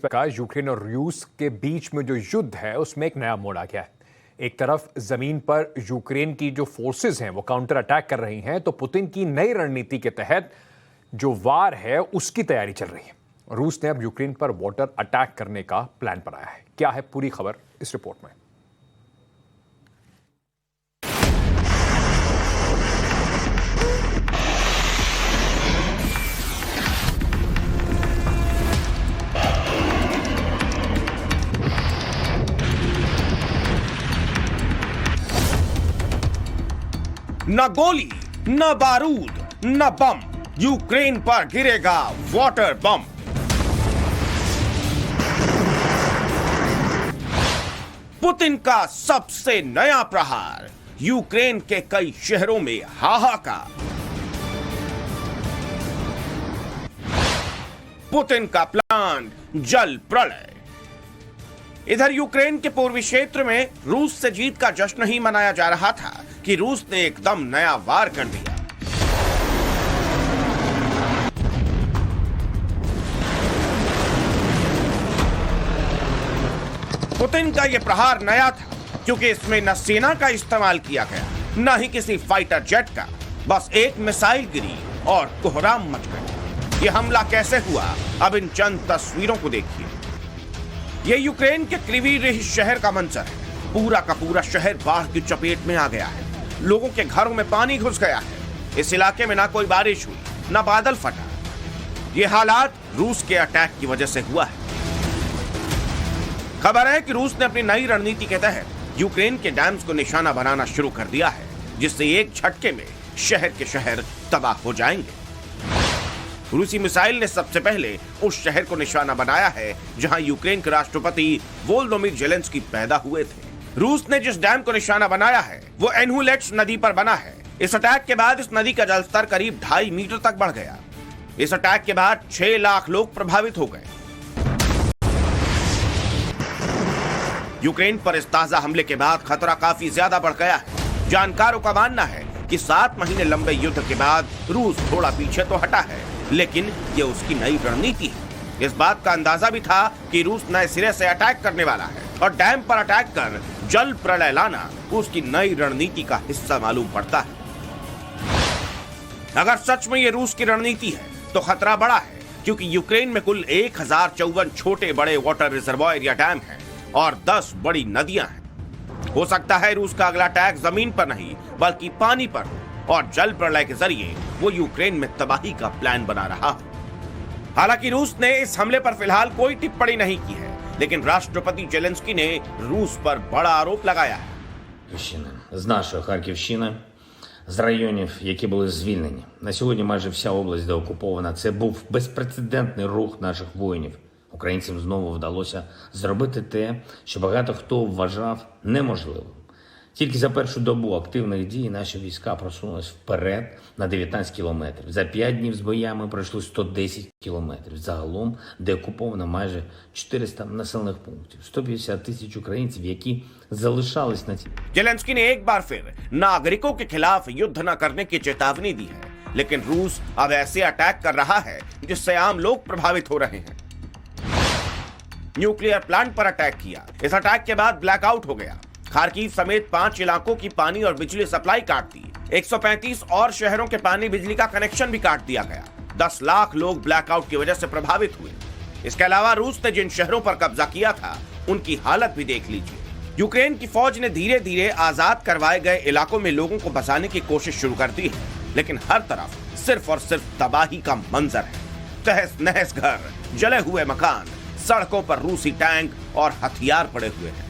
का यूक्रेन और रूस के बीच में जो युद्ध है उसमें एक नया मोड़ आ गया है। एक तरफ जमीन पर यूक्रेन की जो फोर्सेस हैं वो काउंटर अटैक कर रही हैं, तो पुतिन की नई रणनीति के तहत जो वार है उसकी तैयारी चल रही है। रूस ने अब यूक्रेन पर वाटर अटैक करने का प्लान बनाया है। क्या है पूरी खबर इस रिपोर्ट में। न गोली, न बारूद, न बम, यूक्रेन पर गिरेगा वाटर बम। पुतिन का सबसे नया प्रहार, यूक्रेन के कई शहरों में हाहाकार। पुतिन का प्लान, जल प्रलय। इधर यूक्रेन के पूर्वी क्षेत्र में रूस से जीत का जश्न ही मनाया जा रहा था कि रूस ने एकदम नया वार कर दिया। पुतिन का यह प्रहार नया था क्योंकि इसमें न सेना का इस्तेमाल किया गया, न ही किसी फाइटर जेट का। बस एक मिसाइल गिरी और कोहराम मच गया। यह हमला कैसे हुआ, अब इन चंद तस्वीरों को देखिए। यह यूक्रेन के क्रिवी शहर का मंजर है। पूरा का पूरा शहर बाढ़ की चपेट में आ गया है। लोगों के घरों में पानी घुस गया है। इस इलाके में ना कोई बारिश हुई, ना बादल फटा। ये हालात रूस के अटैक की वजह से हुआ है। खबर है कि रूस ने अपनी नई रणनीति के तहत यूक्रेन के डैम्स को निशाना बनाना शुरू कर दिया है, जिससे एक झटके में शहर के शहर तबाह हो जाएंगे। रूसी मिसाइल ने सबसे पहले उस शहर को निशाना बनाया है जहां यूक्रेन के राष्ट्रपति वोलोदिमीर ज़ेलेंस्की पैदा हुए थे। रूस ने जिस डैम को निशाना बनाया है वो एन्हुलेट्स नदी पर बना है। इस अटैक के बाद इस नदी का जलस्तर करीब 2.5 मीटर तक बढ़ गया। इस अटैक के बाद 6 लाख लोग प्रभावित हो गए। यूक्रेन पर इस ताजा हमले के बाद खतरा काफी ज्यादा बढ़ गया है। जानकारों का मानना है कि 7 महीने लंबे युद्ध के बाद रूस थोड़ा पीछे तो हटा है, लेकिन ये उसकी नई रणनीति है। इस बात का अंदाजा भी था कि रूस नए सिरे से अटैक करने वाला है और डैम पर अटैक कर जल प्रलय लाना उसकी नई रणनीति का हिस्सा मालूम पड़ता है। अगर सच में ये रूस की रणनीति है तो खतरा बड़ा है, क्योंकि यूक्रेन में कुल 1054 छोटे बड़े वाटर रिजर्वॉयर या डैम हैं और 10 बड़ी नदियां हैं। हो सकता है रूस का अगला अटैक जमीन पर नहीं बल्कि पानी पर हो और जल प्रलय के जरिए वो यूक्रेन में तबाही का प्लान बना रहा हो। हालांकि रूस ने इस हमले पर फिलहाल कोई टिप्पणी नहीं की है, लेकिन राष्ट्रपति ज़ेलेंस्की ने रूस पर बड़ा आरोप लगाया है। З нашої Харківщини, з районів, які були звільнені. На сьогодні майже вся область деокупована. Це був безпрецедентний рух наших воїнів. Українцям знову вдалося зробити те, що багато хто вважав неможливим. Тільки за першу добу активних дій наші війська просунулись вперед на 19 кілометрів. За 5 днів з боями пройшли 110 кілометрів. Загалом деокуповано майже 400 населених пунктів. 150 тисяч українців, які залишались на цій. ज़ेलेंस्की ने एक बार फिर नागरिकों के खिलाफ युद्ध न करने की चेतावनी दी है, लेकिन रूस अब ऐसे अटैक कर रहा है जिससे आम लोग प्रभावित हो रहे हैं। न्यूक्लियर प्लांट पर अटैक किया। इस अटैक के बाद ब्लैकआउट हो गया। खार्किव समेत 5 इलाकों की पानी और बिजली सप्लाई काट दी। 135 और शहरों के पानी बिजली का कनेक्शन भी काट दिया गया। 10 लाख लोग ब्लैकआउट की वजह से प्रभावित हुए। इसके अलावा रूस ने जिन शहरों पर कब्जा किया था उनकी हालत भी देख लीजिए। यूक्रेन की फौज ने धीरे धीरे आजाद करवाए गए इलाकों में लोगों को बचाने की कोशिश शुरू कर दी है, लेकिन हर तरफ सिर्फ और सिर्फ तबाही का मंजर है। तहस नहस घर, जले हुए मकान, सड़कों पर रूसी टैंक और हथियार पड़े हुए हैं।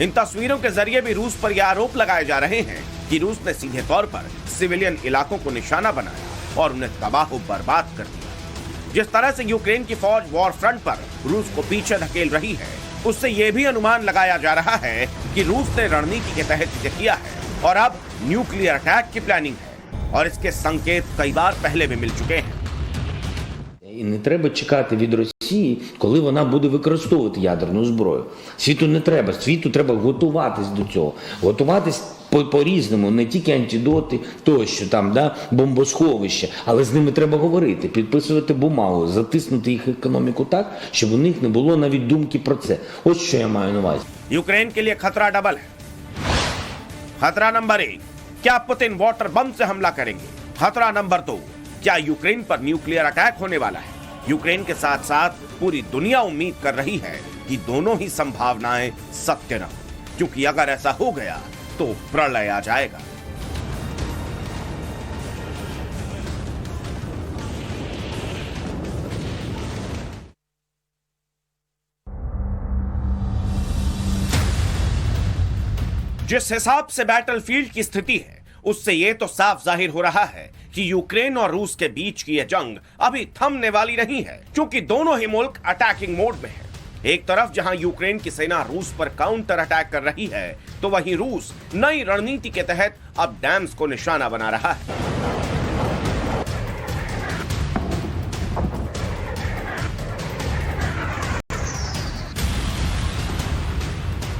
इन तस्वीरों के जरिए भी रूस पर यह आरोप लगाए जा रहे हैं कि रूस ने सीधे तौर पर सिविलियन इलाकों को निशाना बनाया और उन्हें तबाह बर्बाद कर दिया। जिस तरह से यूक्रेन की फौज वॉर फ्रंट पर रूस को पीछे धकेल रही है, उससे यह भी अनुमान लगाया जा रहा है कि रूस ने रणनीति के तहत इसे किया है और अब न्यूक्लियर अटैक की प्लानिंग है, और इसके संकेत कई बार पहले भी मिल चुके हैं। І не треба чекати від Росії коли вона буде використовувати ядерну зброю. Світу треба готуватись до цього. Готуватись по-різному, не тільки антидоти, тощо там, да, бомбосховища, але з ними треба говорити, підписувати бумагу, затиснути їх економіку так, щоб у них не було навіть думки про це. Ось що я маю на увазі. यूक्रेन के लिए खतरा डबल है। खतरा नंबर 1, क्या पुतिन वाटर बम से हमला करेंगे? खतरा नंबर 2, क्या यूक्रेन पर न्यूक्लियर अटैक होने वाला है? यूक्रेन के साथ साथ पूरी दुनिया उम्मीद कर रही है कि दोनों ही संभावनाएं सत्य न हो, क्योंकि अगर ऐसा हो गया तो प्रलय आ जाएगा। जिस हिसाब से बैटलफील्ड की स्थिति है, उससे यह तो साफ जाहिर हो रहा है कि यूक्रेन और रूस के बीच की यह जंग अभी थमने वाली नहीं है, क्योंकि दोनों ही मुल्क अटैकिंग मोड में हैं। एक तरफ जहां यूक्रेन की सेना रूस पर काउंटर अटैक कर रही है, तो वहीं रूस नई रणनीति के तहत अब डैम्स को निशाना बना रहा है।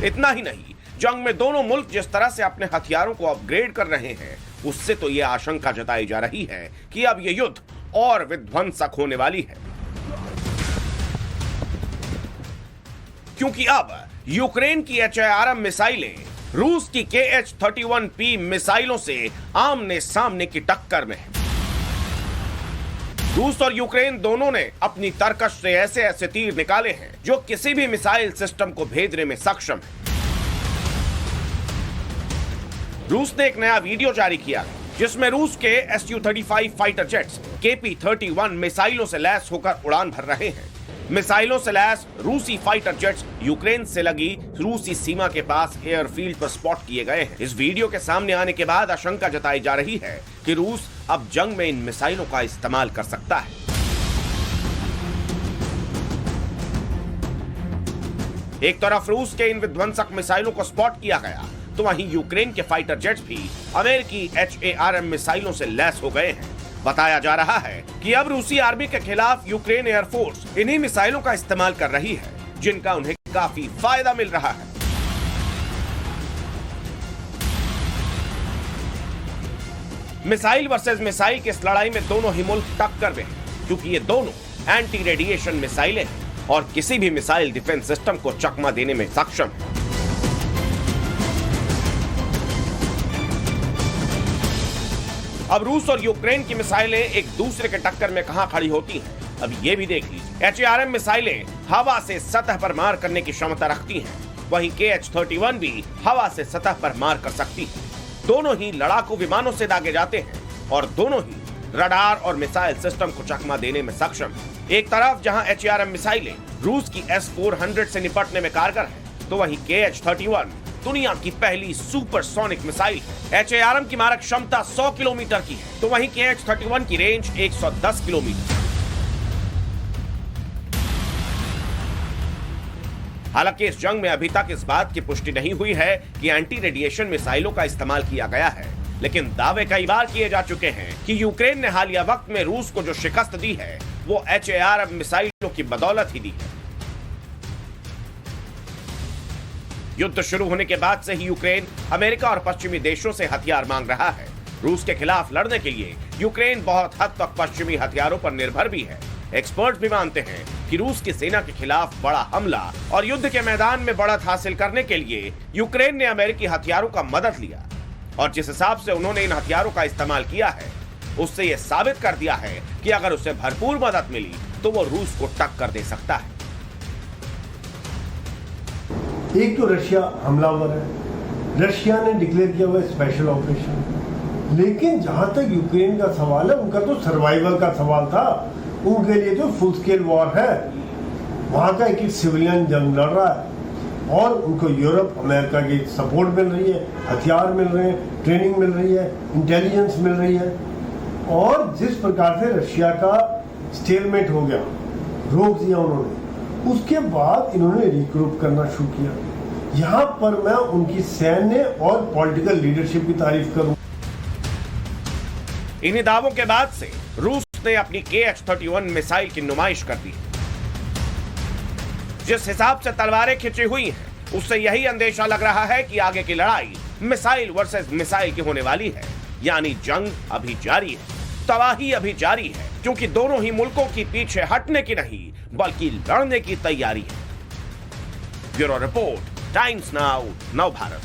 इतना ही नहीं, जंग में दोनों मुल्क जिस तरह से अपने हथियारों को अपग्रेड कर रहे हैं, उससे तो यह आशंका जताई जा रही है कि अब यह युद्ध और विध्वंसक होने वाली है, क्योंकि अब यूक्रेन की HIRM मिसाइलें रूस की KH-31P मिसाइलों से आमने सामने की टक्कर में है। रूस और यूक्रेन दोनों ने अपनी तरकश से ऐसे ऐसे तीर निकाले हैं जो किसी भी मिसाइल सिस्टम को भेदने में सक्षम है। रूस ने एक नया वीडियो जारी किया जिसमें रूस के Su-35 फाइटर जेट्स KP-31 मिसाइलों से लैस होकर उड़ान भर रहे हैं। मिसाइलों से लैस रूसी फाइटर जेट्स यूक्रेन से लगी रूसी सीमा के पास एयरफील्ड पर स्पॉट किए गए हैं। इस वीडियो के सामने आने के बाद आशंका जताई जा रही है कि रूस अब जंग में इन मिसाइलों का इस्तेमाल कर सकता है। एक तरफ रूस के इन विध्वंसक मिसाइलों को स्पॉट किया गया, तो वहीं यूक्रेन के फाइटर जेट्स भी अमेरिकी HIRM मिसाइलों से लैस हो गए हैं। बताया जा रहा है कि अब रूसी आर्मी के खिलाफ यूक्रेन एयरफोर्स इन्हीं मिसाइलों का इस्तेमाल कर रही है, जिनका उन्हें काफी फायदा मिल रहा है। मिसाइल वर्सेस मिसाइल की इस लड़ाई में दोनों ही मुल्क टक्कर में हैं, क्योंकि ये दोनों एंटी रेडिएशन मिसाइलें हैं और किसी भी मिसाइल डिफेंस सिस्टम को चकमा देने में सक्षम है। अब रूस और यूक्रेन की मिसाइलें एक दूसरे के टक्कर में कहां खड़ी होती हैं, अब ये भी देख लीजिए। HIRM मिसाइलें हवा से सतह पर मार करने की क्षमता रखती हैं, वहीं KH-31 भी हवा से सतह पर मार कर सकती है। दोनों ही लड़ाकू विमानों से दागे जाते हैं और दोनों ही रडार और मिसाइल सिस्टम को चकमा देने में सक्षम है। एक तरफ जहां HIRM मिसाइलें रूस की S-400 से निपटने में कारगर है, तो वहीं KH-31 दुनिया की पहली सुपरसोनिक मिसाइल है। HIRM की मारक क्षमता 100 किलोमीटर की है, तो वहीं KH-31 की रेंज 110 किलोमीटर। हालांकि इस जंग में अभी तक इस बात की पुष्टि नहीं हुई है कि एंटी रेडिएशन मिसाइलों का इस्तेमाल किया गया है, लेकिन दावे कई बार किए जा चुके हैं कि यूक्रेन ने हालिया वक्त में रूस को जो शिकस्त दी है, वो HIRM मिसाइलों की बदौलत ही दी है। युद्ध शुरू होने के बाद से ही यूक्रेन अमेरिका और पश्चिमी देशों से हथियार मांग रहा है। रूस के खिलाफ लड़ने के लिए यूक्रेन बहुत हद तक पश्चिमी हथियारों पर निर्भर भी है। एक्सपर्ट भी मानते हैं कि रूस की सेना के खिलाफ बड़ा हमला और युद्ध के मैदान में बढ़त हासिल करने के लिए यूक्रेन ने अमेरिकी हथियारों का मदद लिया, और जिस हिसाब से उन्होंने इन हथियारों का इस्तेमाल किया है, उससे यह साबित कर दिया है कि अगर उसे भरपूर मदद मिली तो वो रूस को टक्कर दे सकता है। एक तो रशिया हमलावर है, रशिया ने डिक्लेयर किया हुआ स्पेशल ऑपरेशन, लेकिन जहां तक यूक्रेन का सवाल है, उनका तो सर्वाइवल का सवाल था। उनके लिए तो फुल स्केल वॉर है, वहां का एक सिविलियन जंग लड़ रहा है और उनको यूरोप अमेरिका की सपोर्ट मिल रही है, हथियार मिल रहे हैं, ट्रेनिंग मिल रही है, इंटेलिजेंस मिल रही है। और जिस प्रकार से रशिया का स्टेलमेट हो गया, रोक दिया उन्होंने, उसके बाद इन्होंने रिग्रुप करना शुरू किया। यहां पर मैं उनकी सैन्य और पॉलिटिकल लीडरशिप की तारीफ करूं। इन्हीं दावों के बाद से रूस ने अपनी KH-31 मिसाइल की नुमाइश कर दी। जिस हिसाब से तलवारें खिंची हुई हैं, उससे यही अंदेशा लग रहा है कि आगे की लड़ाई मिसाइल वर्सेस मिसाइल की होने वाली है। यानी जंग अभी जारी है, तबाही अभी जारी है, क्योंकि दोनों ही मुल्कों की पीछे हटने की नहीं बल्कि लड़ने की तैयारी है। ब्यूरो रिपोर्ट, टाइम्स नाउ, नव भारत।